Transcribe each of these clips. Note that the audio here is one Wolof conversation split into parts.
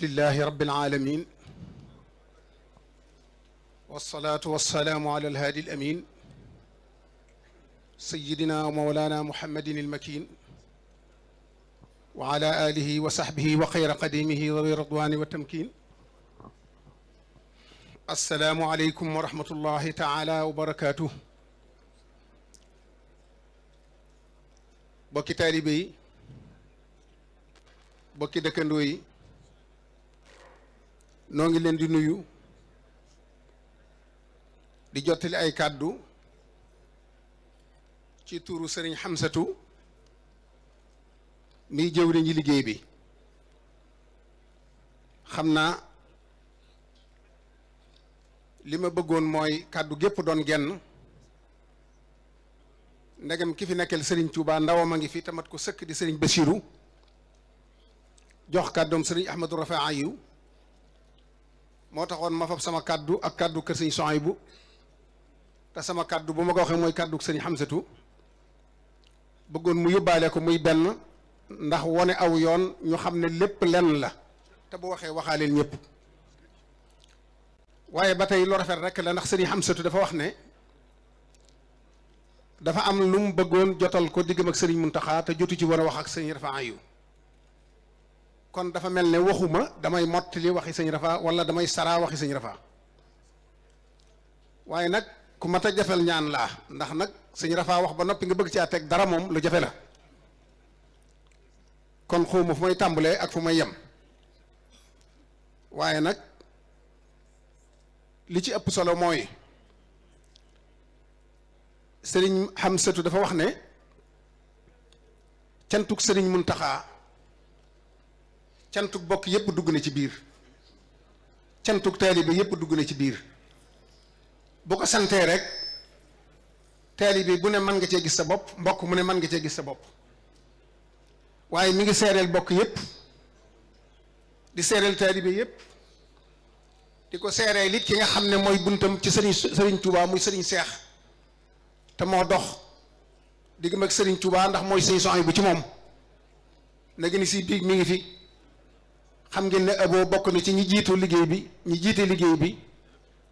alhamdulillahi rabbil alamin wassalatu wassalamu ala alhadi alamin sayyidina wa mawlana muhammadin almakin wa ala alihi wa sahbihi wa khayra qadimihi dhawi ridwani wa tamkin. assalaamu aleykum wa rahmatullahi taala wa barakatuh. bokki taalibe yi, bokki dëkkandoo yi, noo ngi leen di nuyu di jottali ay kàddu ci tuuru sëriñ Xamsatu miy jëwriñu liggéey bi. xam naa li ma bëggoon mooy kàddu gépp doon genn, ndegam ki fi nekkal sëriñ Tuubaa ndawam a ngi fi tamat ko sëkk di sëriñ Basiiru, jox kàddoom sëriñ Ahmadu Rafaa yu moo taxoon ma fab sama kàddu ak kàddu kër sëriñ Suhaybu, te sama kàddu bu ma ko waxee mooy kàddu sëriñ Xamsatu, bëggoon mu yóbbaale ko muy benn, ndax wone aw yoon ñu xam ne lépp lenn la, te bu waxee waxaaleel ñëpp. waaye ba tey lu rafet rek la, ndax sëriñ Xamsatu dafa wax ne dafa am lu mu bëggoon jotal ko diggam ak sëriñ Muntaxa te jotu ci war a wax ak sëriñ Rafaa yu. kon dafa mel ne waxuma damay mottali waxi sëñ Rafaa wala damay saraa waxi sëñ Rafaa, waaye nag ku mat a jafel ñaan laa, ndax nag sëñ Rafaa wax ba noppi nga bëgg caa teg dara moom lu jafe la. kon xawma fu may tàmbalee ak fu may yem, waaye nag li ci ëpp solo mooy sëriñ Xamsatu dafa wax ne cantuk sëriñ Muntaxa, cantuk bokk yépp dugg na ci biir, cantuk taalibe yépp dugg na ci biir. bu ko santee rek taalibe bu ne mën nga cee gis sa bopp, mbokk mu ne mën nga cee gis sa bopp, waaye mi ngi seereel bokk yépp, di seereel taalibe yépp, di ko seereel it ki nga xam ne mooy buntam ci sëriñ Tuubaa muy sëriñ Seex, te moo dox diggam ak sëriñ Tuubaa ndax mooy sëriñ Suhaybu ci moom. nag ni si biig mi ngi fi, xam ngeen ne Abo bokk na ci ñi jiitu liggéey bi, ñi jiite liggéey bi,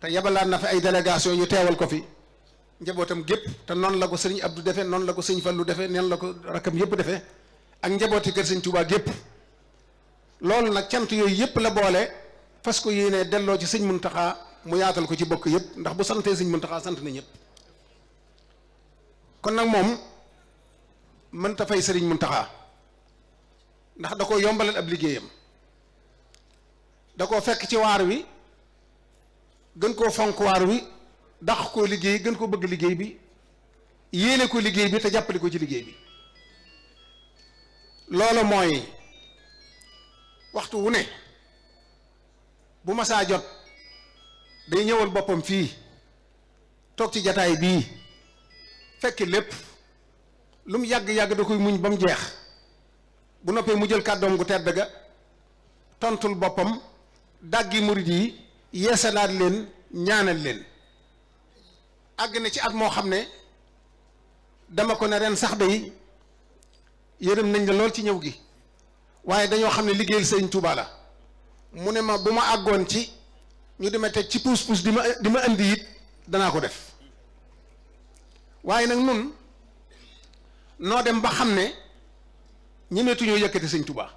te yabalaat na fi ay délégation ñu teewal ko fi, njabootam gépp. te noonu la ko sëriñ Abdou defe, noonu la ko sëriñ Fallu defe, noonu la ko rakkam yépp defe, ak njabooti kër sëriñ Tuubaa gépp. loolu nag cant yooyu yépp la boole, fas ko yéenee delloo ci sëñ Muntaxa mu yaatal ko ci bokk yépp, ndax bu santee sëñ Muntaxa sant na ñépp. kon nag moom mënta fay sëriñ Muntaxa, ndax da ko yombalal ab liggéeyam, da koo fekk ci waar wi, gën koo fonk waar wi, dàq koo liggéey, gën koo bëgg liggéey bi, yéene ko liggéey bi te jàppale ko ci liggéey bi. loolu mooy waxtu wu ne bu masaa jot day ñëwal boppam fii, toog ci jataay bii, fekk lépp lu mu yàgg-yàgg da koy muñ ba mu jeex. bu noppee mu jël kàddoom gu tedd ga tontul boppam, dàggi murid yi, yeesalaat leen, ñaanal leen. àgg na ci at moo xam ne dama ko ne ren sax day yërëm nañ la lool ci ñëw gi, waaye dañoo xam ne liggéeyal sëriñ Tuubaa la. mu ne ma bu ma àggoon ci ñu di ma teg ci puus-puus di ma indi it danaa ko def. waaye nag nun noo dem ba xam ne ñemeetuñoo yëkkati sëñ Tuubaa,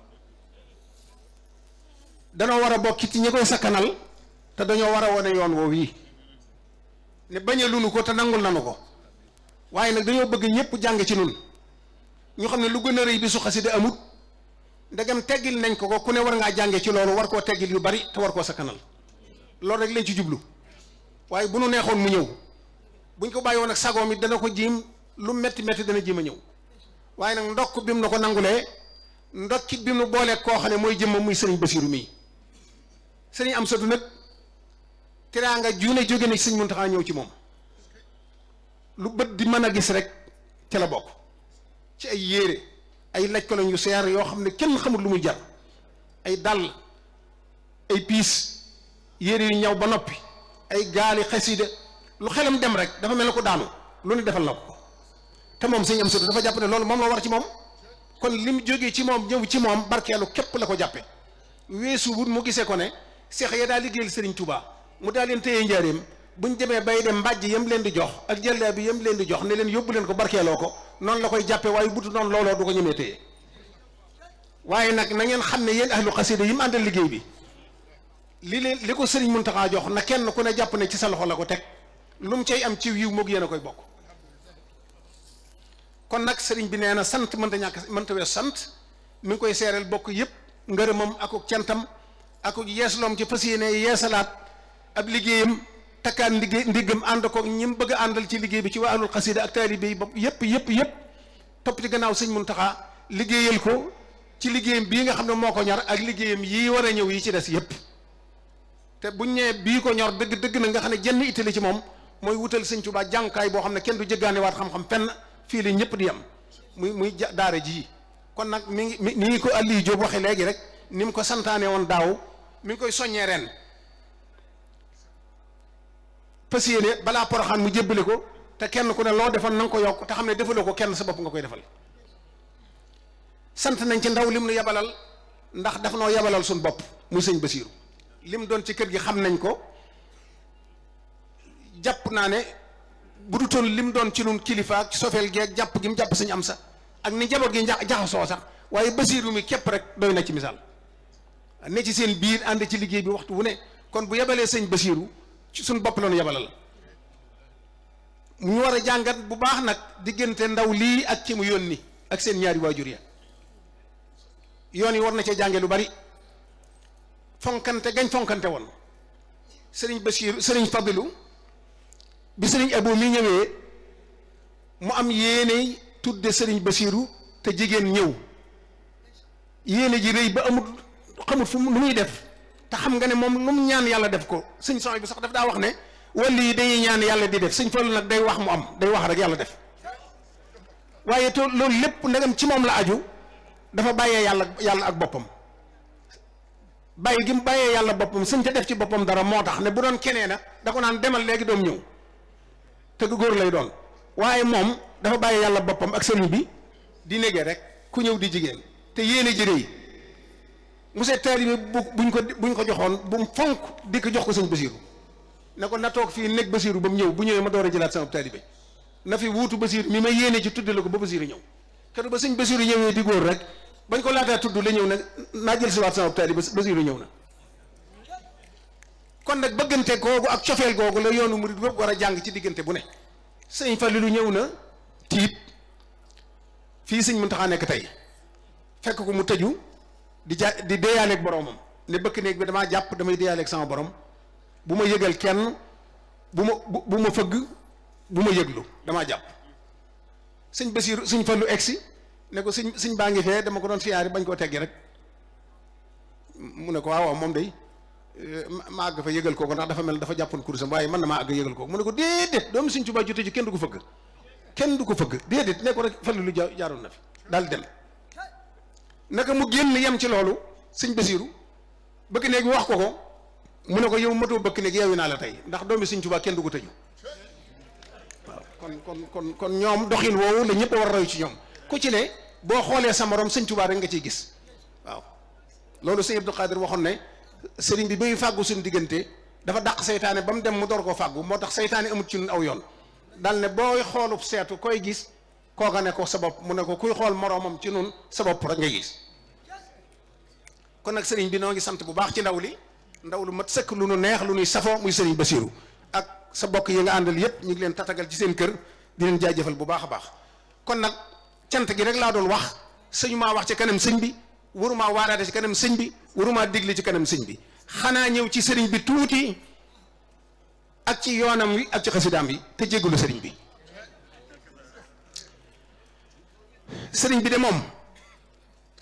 danoo war a bokk ci ñi koy sakkanal, te dañoo war a wane yoon woowu yi ne bañ a lunu ko te nangul nanu ko. waaye nag dañoo bëgg ñëpp jàng ci nun, ñu xam ne lu gën a rëy bi su xasida amut, ndegam teggil nañ ko ku ne war ngaa jànge ci loolu, war koo teggil yu bari te war koo sakkanal. loolu rek lañ ci jublu, waaye bu nu neexoon mu ñëw, buñ ko bàyyi woon ak sagoom it dana ko jiim, lu metti metti dana jiim a ñëw. waaye nag ndokk bi mu na ko nangulee, ndokkit bi mu boolee koo xam ne mooy jëmma muy sëriñ Basiiru mii. sëriñ Amsatu nag teraanga juune jóge na sëriñ Muntaxa ñëw ci moom, lu bët di mën a gis rek ca la bokk, ci ay yére, ay laj ko lañ yu seer yoo xam ne kenn xamul lu muy jar, ay dàll, ay piis, yére yu ñaw ba noppi, ay gaali xasida, lu xelam dem rek dafa mel ne ko daanu, lu ne defal na ko. te moom sëñ Amsatu dafa jàpp ne loolu moom la war ci moom, kon lim jógee ci moom ñëw ci moom barkeelu képp la ko jàppe. weesu wut mu gisee ko ne seex ya daa liggéeyal Serigne Touba mu daa leen téye njaareem buñ demee bay dem mbàjj yam leen di jox ak jëlla bi yam leen di jox ne leen yóbbu leen ko barkeeloo ko noonu la koy jàppe waaye butu noonu looloo du ko ñemee téye waaye nag na ngeen xam ne yéen ahlu xasida yi mu àndal liggéey bi li ko Serigne Mountakha jox na kenn ku ne jàpp ne ci sa loxo la ko teg lu mu cay am ci yiw moog yéen a koy bokk kon nag Serigne bi nee na sant mënta wees sant mi ngi koy seereel bokk yëpp ngërëmam akuk cantam akuk yeesloom ci fas yéene yeesalaat ab liggéeyam takkaan ndiggam ànd ko ñi mu bëgg a àndal ci liggéey bi ci waa ahlul xasida ak taalibe yi bopp yëpp topp ci gannaaw Serigne Mountakha liggéeyal ko ci liggéeyam bii nga xam ne moo ko ñor ak liggéeyam yii war a ñëw yi ci des yëpp te buñ ñee bii ko ñor dëgg na nga xam ne jenn ittali ci moom mooy wutal Sëñ Tuubaa jàngukaay boo xam ne kenn du jëggaane waat xam-xam fenn fii la ñëpp di yam muy daara ji kon nag mi ngi ko Aliou Diop waxe léegi rek ni mu ko santaane woon daaw mi ngi koy soññee ren fas yéene balaa Poroxaan mu jébbale ko te kenn ku ne loo defoon na nga ko yokk te xam ne defaloo ko kenn sa bopp nga koy defal sant nañ ci ndaw lim nu yabalal ndax daf noo yabalal suñ bopp muy sëñ Basiiru lim doon ci kër gi xam nañ ko jàpp naa ne bu du toon lim doon ci nun kilifa ak sofeel geeg jàpp gi mu jàpp sëñ am sa ak ni njaboot gi jaxasoo sax waaye Basiiru mi képp rek doy na ci misaal ne ci seen biir ànd ci liggéey bi waxtu wu ne kon bu yabalee sëñ Basiiru ci suñ bopp la nu yabalal ñu war a jàngat bu baax nag diggante ndaw lii ak ci mu yónni ak seen ñaari waajur ya yoon yi war na cee jànge lu bari fonkante gañ fonkante woon sëriñ Basiiru sëriñ Fadilu bi sëriñ Abo mi ñëwee mu am yéene tudde sëriñ Basiiru te jigéen ñëw yéene ji rëy ba amul xamut fu lu muy def te xam nga ne moom lu mu ñaan yàlla def ko sëñ soxna bi sax daf daa wax ne wàllu yi dañuy ñaan yàlla di def sëñ Fallu nag day wax mu am day wax rek yàlla def waaye to loolu lépp ndegam ci moom la aju dafa bàyyee yàlla ak boppam bàyyi gi mu bàyyee yàlla boppam sëñ ca def ci boppam dara moo tax ne bu doon kenee na da ko naan demal léegi doom ñëw te góor lay doon waaye moom dafa bàyyee yàlla boppam ak sëriñ bi di négee rek ku ñëw di jigéen te yéene ji rëy monsieur taalibe buñ ko joxoon bu mu fonk di ko jox ko sëñ Basiiru ne ko na toog fii nekk Basiiru ba mu ñëw bu ñëwee ma door a jëlaat sama taalibe na fi wuutu Basiiru mi ma yéene ci tudde la ko ba Basiiru ñëw keroog ba sëñ Basiiru ñëwee di góor rek bañ ko laataa tudd la ñëw nag naa jël si waat sama taalibe Basiiru ñëw na kon nag bëggante googu ak cofeel googu la yoonu murid wépp war a jàng ci diggante bu ne sëñ Fallilu ñëw na tiit fii sëñ Muntaxa nekk tey fekk ko mu tëju di deeyaaleeg boroomam ne bëkk néeg bi damaa jàpp damay deeyaaleeg sama borom bu ma yëgal kenn bu ma fëgg bu ma yëglu damaa jàpp sëñ Basiiru sëñ Fallu egsi ne ko sëñ baa ngi fee dama ko doon siyaari bañ koo teggi rek mu ne ko waaw moom day ma àgg fa yëgal kooku ndax dafa mel dafa jàppoon kursam waaye mën na maa àgg yëgal kooku mu ne ko déedéet doomu sëñ Tuubaa jote ji kenn du ko fëgg déedéet ne ko rek Fallu lu jaaroon na fi daal dem naka mu génn yem ci loolu sëñ Basiiru bëkk néeg bi wax ko mu ne ko yow matoo bëkk néeg yeewi naa la tey ndax doomi sëñ Tuubaa kenn du ko tëju waaw kon ñoom doxin woowu la ñëpp a war a roy ci ñoom ku ci ne boo xoolee sa morom sëñ Tuubaa rek nga ciy gis waaw loolu sëñ Abdou Khadir waxoon ne sëriñ bi muy fàggu suñu diggante dafa dàq seytaane ba mu dem mu door koo fàggu moo tax seytaane amut ci ñun aw yoon dal ne booy xoolub seetu koy gis kooka ne ko sa bopp mu ne ko kuy xool moroomam ci nun sa bopp rek nga gis kon nag sëriñ bi noo ngi sant bu baax ci ndaw lu mat sëkk lu nu neex lu nuy safoo muy sëriñ Basiiru ak sa bokk yi nga àndal yépp ñu ngi leen tatagal ci seen kër di leen jaajëfal bu baax a baax kon nag cant gi rek laa doon wax sëñu maa wax ci kanam sëñ bi warumaa waaraate ci kanam sëñ bi warumaa digle ci kanam sëñ bi xanaa ñëw ci sëriñ bi tuuti ak ci yoonam wi ak ci xasidaam bi te jéggulu sëriñ bi sëriñ bi de moom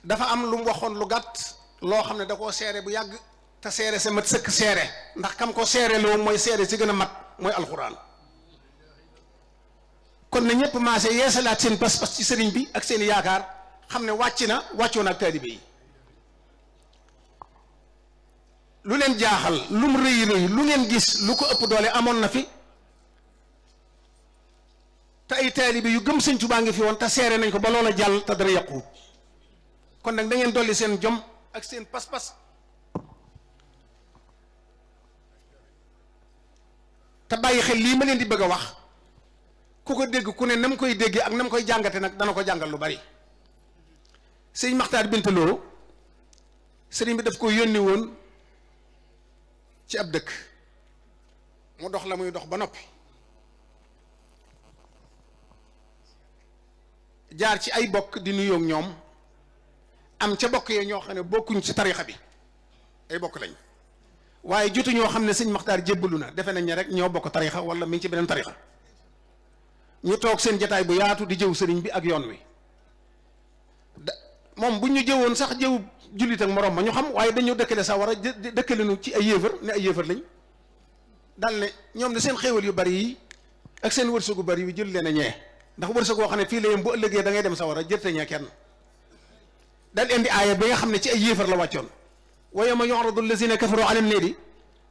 dafa am lu mu waxoon lu gàtt loo xam ne da koo seere bu yàgg te seere sa mat sëkk seere ndax kam ko seere loo mooy seere si gën a mat mooy alxuraan kon na ñëpp maase yeesalaat seen pas-pas ci sëriñ bi ak seen yaakaar xam ne wàccoon ak taalibe yi lu leen jaaxal lu mu rëy rëy lu ngeen gis lu ko ëpp doole amoon na fi te ay taalibe yu gëm sëñ Tuubaa ngi fi woon te seere nañ ko ba loola jàll te dara yàqu kon nag da ngeen dolli seen jom ak seen pas-pas te bàyyi xel lii ma leen di bëgg a wax ku ko dégg ku ne na mu koy déggee ak na mu koy jàngate nag dana ko jàngal lu bari. sëñ Maxtaar Binta Lo sëriñ bi daf ko yónni woon ci ab dëkk mu dox la muy dox ba noppi jaar ci ay bokk di nuyoog ñoom am ca bokk yee ñoo xam ne bokkuñ ci tarixa bi ay bokk lañ waaye jotu ñoo xam ne sëñ Maxtaar jébbalu na defe nañ ne rek ñoo bokk tarixa wala mi ngi ci beneen tarixa ñu toog seen jataay bu yaatu di jëw sëriñ bi ak yoon wi moom bu ñu jëwoon sax jëw jullit ak morom ma ñu xam waaye dañoo dëkkale sax war a dëkkale nu ci ay yéefar ne ay yéefar lañ dal ne ñoom de seen xéewal yu bari yi ak seen wërsëgu bari yi jël leen a ñee ndax wërsëg woo xam ne fii la yem bu ëllëgee da ngay dem sa war a jërte ñee kenn dal indi aaya bi nga xam ne ci ay yéefar la wàccoon wa yawma yu'radu allazina kafaru ala an-naari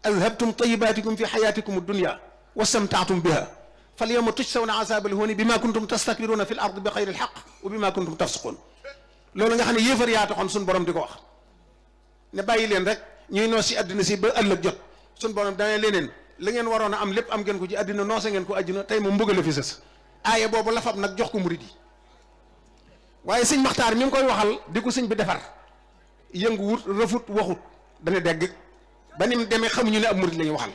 adhabtum tayyibatikum fi hayatikum ad-dunya wastamta'tum biha fal yawma tujzawna azabal huni bima kuntum tastakbiruna fil ardi bi ghayri al-haqq wa bima kuntum tafsiqun loolu nga xam ne yéefar yaa taxoon suñ borom di ko wax ne bàyyi leen rek ñuy noos si àddina si ba ëllëg jot suñ borom dana leneen la ngeen waroon a am lépp am ngeen ko ci àddina noose ngeen ko àddina tey moom mbëgg la fi sës aaye boobu la fab nag jox ko murid yi waaye sëñ Maxtaar mi ngi koy waxal di ko sëñ bi defar yëngu wut rëfut waxut dana dégg ba ni mu demee xamuñu ne ab murid la ñuy waxal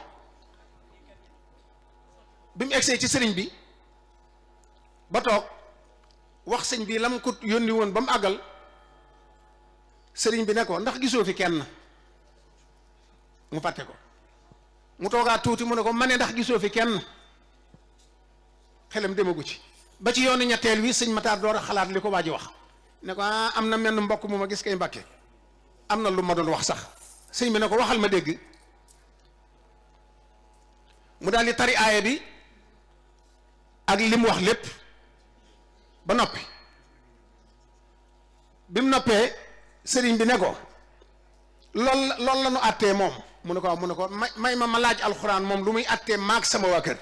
bi mu egsee ci sëriñ bi ba toog wax sëñ bi lam ko yónni woon ba mu àggal sëriñ bi ne ko ndax gisoo fi kenn mu fàtte ko mu toogaat tuuti mu ne ko ma ne ndax gisoo fi kenn xelam demagu ci ba ci yoonu ñetteel wi sëñ Matar door a xalaat li ko waa ji wax ne ko am na menn mbokk mu ma gis kay Mbàkke am na lu ma doon wax sax sëñ bi ne ko waxal ma dégg mu daal di tari aaya bi ak li mu wax lépp ba noppi bi mu noppee sëriñ bi ne ko lool la nu àttee moom mu ne ko may ma laaj alxuraan moom lu muy àttee maag sama waa kër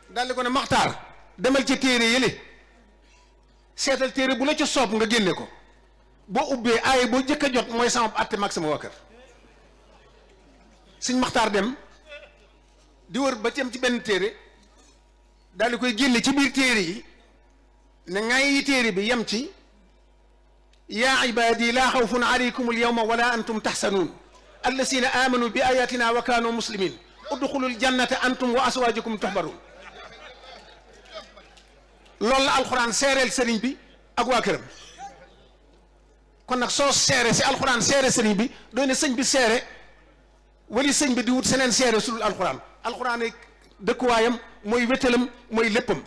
daldi ko ne Maxtaar demal ci téere yële seetal téere bu la ca soob nga génne ko boo ubbee aaye boo jëkk a jot mooy sama àtte maag sama waa kër sëñ Maxtaar dem di wër ba tem ci benn téere daal di koy génne ci biir téere yi ne ngay yi téere bi yem ci yaa ibadi laa xawfun alaykum alyawma wala antum taxsanuun allazina amanu bi ayatina wa kaanu muslimin udxulul jannata antum wa aswajukum tuhbaruun loolu la alxuraan seereel sëriñ bi ak waa këram kon nag soo seere si alxuraan seere sëriñ bi doy ne sëñ bi seere wali sëñ bi di wut seneen seere su dul alxuraan alxuraan ay dëkkuwaayam mooy wétalam mooy léppam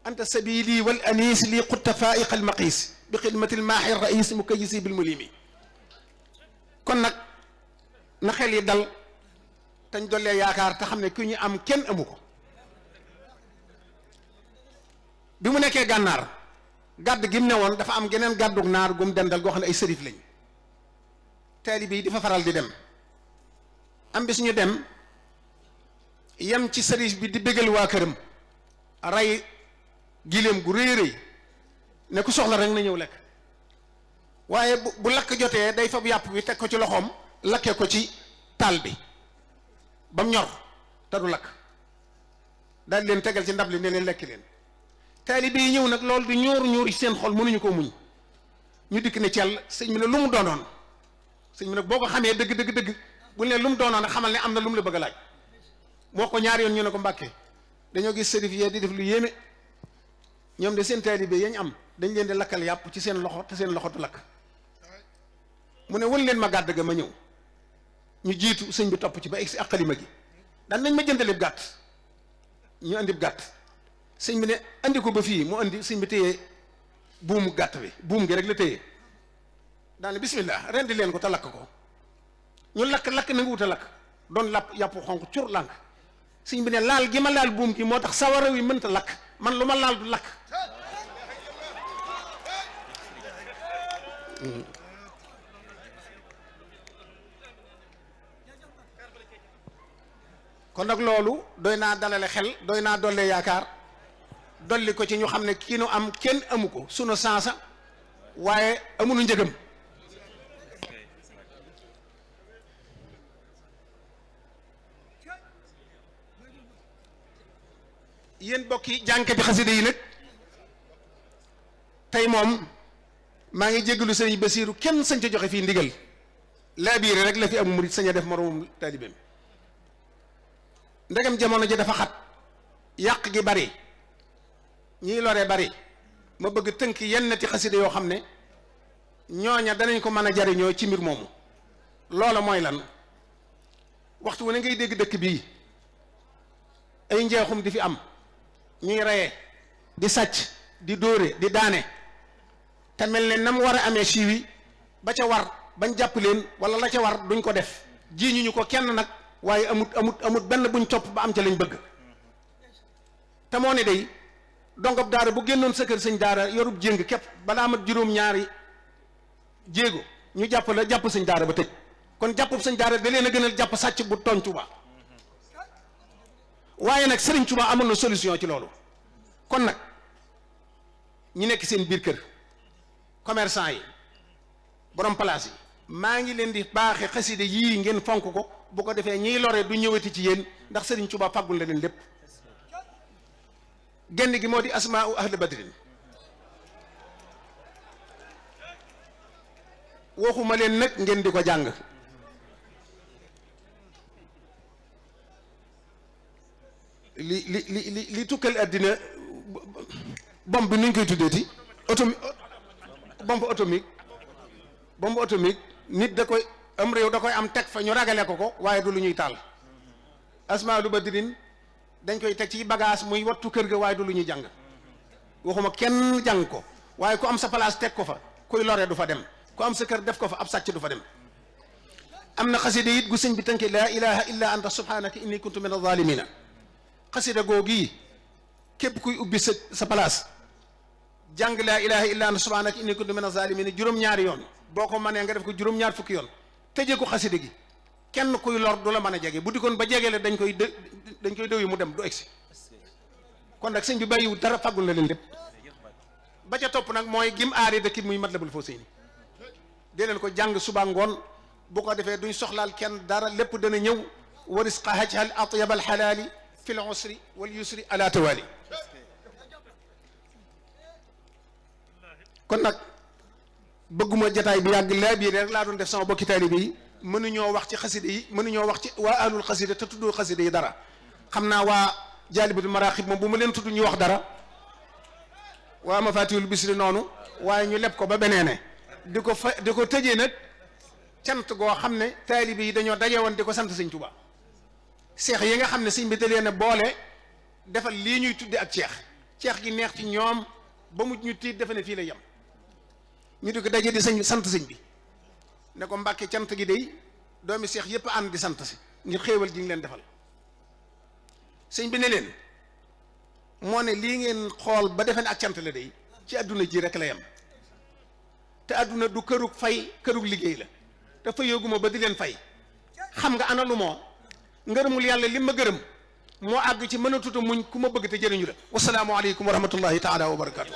anta sabili wal anis li xutta faiq al maqis bi xidmatil maaxi rais mukayisi bil mulimi kon nag na xel yi dal tañ dollee yaakaar te xam ne ku ñu am kenn amu ko bi mu nekkee gànnaar gàdd gi mu ne woon dafa am geneen gàddug naar gum dendal goo xam ne ay sërif lañ taalibe yi di fa faral di dem am bis ñu dem yem ci sërif bi di bégal waa këram rey giléem gu rëy rëy ne ku soxla rek na ñëw lekk waaye bu lakk jotee day fab yàpp bi teg ko ci loxoom lakke ko ci taal bi ba mu ñor te du lakk daal leen tegal ci ndab li ne leen lekk leen taalibe yi ñëw nag loolu di ñuur ci seen xol mënuñu ko muñ ñu dikk ne cell sëñ bi ne lu mu doonoon sëñ bi nag boo ko xamee dëgg bu ne lu mu doonoon nag xamal ne am na lu mu la bëgg a laaj moo ko ñaari yoon ñu ne ko Mbàkke dañoo gis sërif yee di def lu yéeme ñoom de seen taalibe yañ am dañ leen di lakkal yàpp ci seen loxo te seen loxo du lakk mu ne wën leen ma gàdd ga ma ñëw ñu jiitu sëñ bi topp ci ba egsi ak xalima gi daan nañ ma jëndalib gàtt ñu andib gàtt sëñ bi ne andi ko ba fii mu andi sëñ bi téye buumu gàtt bi buum gi rek la téye daane bismillah rendi leen ko te lakk ko ñu lakk na nga wut a lakk doon lapp yàpp xonq cur lànk sëñ bi ne laal gi ma laal buum gi moo tax sawara wi mënta lakk man lu ma laal du lakk kon nag loolu doy naa dalale xel doy naa dollee yaakaar dolli ko ci ñu xam ne kii nu am kenn amu ko sunu sansa waaye amunu njëgam yéen bokki jànkati xasida yi nag tey moom maa ngi jéggalu sëriñ Basiiru kenn sañ ca joxe fii ndigal laa biire rek la fi am murit sañ a def moroomum taalibeem ndegam jamono ji dafa xat yàq gi bari ñiy lore bari ma bëgg tënk yennati xasida yoo xam ne ñooña danañ ko mën a jariñoo ci mbir moomu loola mooy lan waxtu wu ne ngay dégg dëkk bii ay njeexum di fi am ñuy reye di sàcc di dóore di daane te mel ne nam war a amee siiwi ba ca war bañ jàpp leen wala la ca war duñ ko def ji ñu ko kenn nag waaye amut benn buñ topp ba am ca lañ bëgg te moo ne day dongob daara bu génnoon sa kër sëñ daara yorub jéng képp balaa mat juróom-ñaari jéego ñu jàpp la jàpp sëñ daara ba tëj kon jàpp sëñ daara da leen a gënal jàpp sàcc bu tooñ Tuuba waaye nag Sëriñ Tuuba amoon na solution ci loolu kon nag ñi nekk seen biir kër commerçant yi borom place yi maa ngi leen di baaxe xaside yii ngeen fonk ko bu ko defee ñiy lore du ñëwati ci yéen ndax Sëriñ Tuuba fàggul la leen lépp genn gi moo di asmaa'u ahli badrin waxuma leen nag ngeen di ko jàng li tukkal àddina bombe bi nuñ koy tuddeeti bombe atomique nit da koy am réew da koy am teg fa ñu ragale ko waaye du lu ñuy taal asmaa'u badrin dañ koy teg ci bagage muy wattu kër ga waaye du lu ñuy jàng waxuma kenn jàng ko waaye ku am sa place teg ko fa kuy lore du fa dem ku am sa kër def ko fa ab sàcc du fa dem am na xasida it gu sëñ bi tënke laa ilaha illa anta subhanaka inni kuntu min az-zalimina xasida googi képp kuy ubbi sa place jàng laa ilaha illa anta subhanaka inni kuntu min az-zalimina juróom-ñaari yoon boo ko mënee nga def ko juróom-ñaar fukki yoon tëjee ko xasida gi kenn kuy lor du la mën a jege bu dikkoon ba jege la dañ koy dëw yi mu dem du egsi kon nag sëñ bi bàyyiwul dara fàggul na leen lépp ba ca topp nag mooy gim aari dëkk muy Matlabul Fawzayni dee leen ko jàng suba ngoon bu ko defee duñ soxlaal kenn dara lépp dana ñëw wa risqa hajhal atyab al xalaali fi l usri wal yusri ala tawali kon nag bëgguma jataay bi yàgg laa bii rek laa doon def sama bokki taalibe yi mënuñoo wax ci xaside yi mënuñoo wax ci waa ahlul xaside te tuddoo xaside yi dara xam naa waa jaalibatul maraaxib moom bu ma leen tudd ñu wax dara waa mafatihul bisri noonu waaye ñu leb ko ba beneene di ko tëjee nag cant goo xam ne taalibe yi dañoo daje woon di ko sant sëñ Tuubaa seex yi nga xam ne sëñ bi da leen a boole defal lii ñuy tudde ak ceex gi neex ci ñoom ba mu ñu tiit defe ne fii la yem ñu di ko daje di sant sëñ bi ne ko Mbàkke cant gi day doomi seex yépp ànd di sant si ngir xéewal ji ngi leen defal sëñ bi ne leen moo ne lii ngeen xool ba defe ne ak cant la day ci àdduna ji rek la yem te àdduna du kërug fay kërug liggéey la te fayooguma ba di leen fay xam nga ana lu moo ngërëmul yàlla li ma gërëm moo àgg ci mën a tuta muñ ku ma bëgg te jëriñu la wasalaamu aleykum wa rahmatullahi taala wa barakatu